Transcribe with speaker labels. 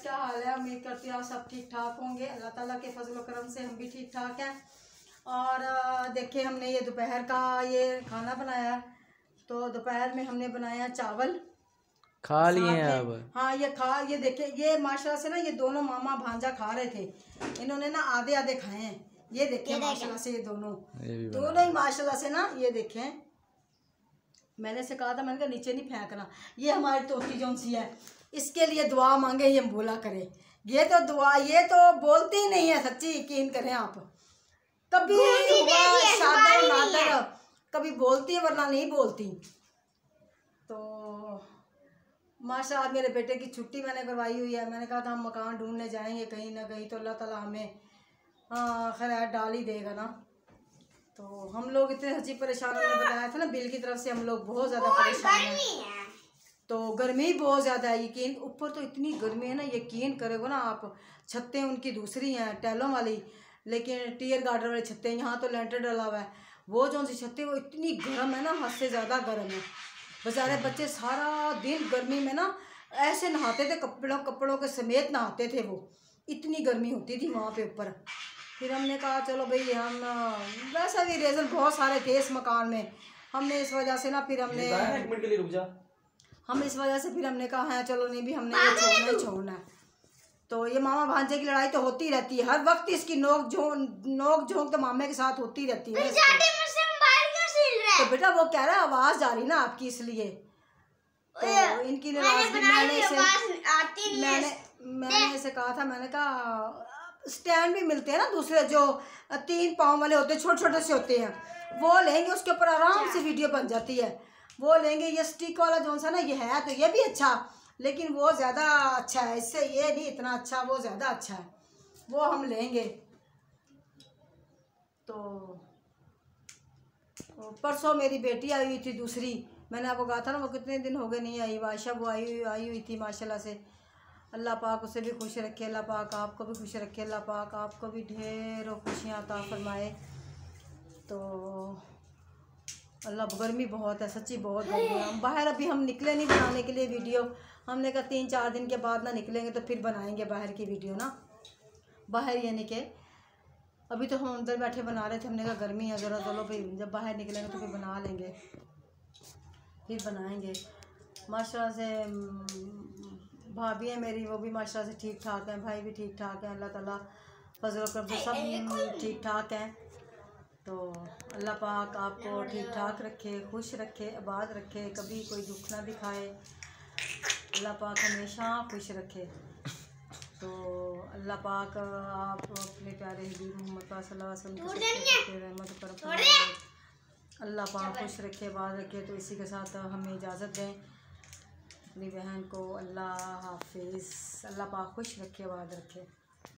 Speaker 1: क्या हाल है? उम्मीद करती हूँ आप सब ठीक ठाक होंगे। अल्लाह ताला के फजल करम से हम भी ठीक ठाक हैं। और देखिए हमने ये दोपहर का ये खाना बनाया। तो दोपहर में हमने बनाया चावल,
Speaker 2: खा लिए हैं अब।
Speaker 1: हाँ ये देखिए, ये माशाल्लाह से ना ये दोनों मामा भांजा खा रहे थे। इन्होंने ना आधे आधे खाए हैं। ये देखिए माशाल्लाह से ये दोनों ही माशाल्लाह से ना ये देखें। मैंने से कहा था, मैंने कहा नीचे नहीं फेंकना। ये हमारी तोती जोन सी है, इसके लिए दुआ मांगे ये बोला करे। ये तो दुआ, ये तो बोलती ही नहीं है, सच्ची यकीन करें आप। कभी शादी नादर कभी बोलती है वरना नहीं बोलती। तो माशाअल्लाह मेरे बेटे की छुट्टी मैंने करवाई हुई है। मैंने कहा था हम मकान ढूंढने जाएंगे कहीं ना कहीं, तो अल्लाह ताला हमें खैर डाल ही देगा ना। तो हम लोग इतने सच्ची परेशान, मैंने बताया था ना बिल की तरफ से हम लोग बहुत ज़्यादा परेशान हैं। तो गर्मी बहुत ज़्यादा है, यकीन ऊपर तो इतनी गर्मी है ना, यकीन करोगे ना आप। छतें उनकी दूसरी हैं टैलों वाली, लेकिन टीयर गार्डर वाली छतें। यहाँ तो लेंटर डला हुआ है। वो जो सी छतें वो इतनी गर्म है ना, हद से ज़्यादा गर्म है। बेचारे बच्चे सारा दिन गर्मी में ना ऐसे नहाते थे, कपड़ों के समेत नहाते थे। वो इतनी गर्मी होती थी वहाँ पे ऊपर। फिर हमने कहा चलो भाई, हम वैसा भी रीज़न बहुत सारे थे इस मकान में। हमने इस वजह से ना फिर हमने
Speaker 2: एक मिनट के लिए रुक जा।
Speaker 1: हम इस वजह से फिर हमने कहा है चलो नहीं भी, हमने ये छोड़ना है। तो ये मामा भांजे की लड़ाई तो होती रहती है हर वक्त। इसकी नोक झोंक तो मामे के साथ होती रहती है। तो बेटा वो कह रहा है आवाज़ जा रही ना आपकी, इसलिए तो इनकी मैंने इसे कहा था। मैंने कहा स्टैंड भी मिलते हैं ना दूसरे, जो 3 पाँव वाले होते हैं, छोटे छोटे से होते हैं, वो लेंगे। उसके ऊपर आराम से वीडियो बन जाती है, वो लेंगे। ये स्टिक वाला जो सा ना ये है, तो ये भी अच्छा, लेकिन वो ज़्यादा अच्छा है इससे, ये नहीं इतना अच्छा, वो ज़्यादा अच्छा है, वो हम लेंगे। तो परसों मेरी बेटी आई हुई थी दूसरी, मैंने आपको कहा था ना वो कितने दिन हो गए नहीं आई। वाशा वो आई हुई थी माशाल्लाह से। अल्लाह पाक उसे भी खुश रखे, अल्लाह पाक आपको भी खुश रखे, अल्लाह पाक आपको भी ढेरों खुशियाँ अता फरमाए। तो अल्लाह, गर्मी बहुत है सच्ची, बहुत गर्मी है। हम बाहर अभी हम निकले नहीं बनाने के लिए वीडियो। हमने कहा 3-4 दिन के बाद ना निकलेंगे तो फिर बनाएंगे बाहर की वीडियो ना। बाहर यानी कि अभी तो हम अंदर बैठे बना रहे थे। हमने कहा गर्मी है ज़रा, चलो भाई जब बाहर निकलेंगे तो फिर बना लेंगे, फिर बनाएंगे। माशाल्लाह से भाभी है मेरी, वो भी माशाल्लाह से ठीक ठाक हैं, भाई भी ठीक ठाक हैं। अल्लाह ताला फजल कर सब ठीक ठाक हैं। तो अल्लाह पाक आपको ठीक ठाक रखे, खुश रखे, आबाद रखे, कभी कोई दुख ना दिखाए। अल्लाह पाक हमेशा खुश रखे। तो अल्लाह पाक आप अपने प्यारे हबीब मोहम्मद सल्लल्लाहु अलैहि वसल्लम की रहमत पर अल्लाह पाक खुश रखे, आबाद रखे। तो इसी के साथ हमें इजाज़त दें अपनी बहन को। अल्लाह हाफिज़। अल्लाह पाक खुश रखे, आबाद रखे।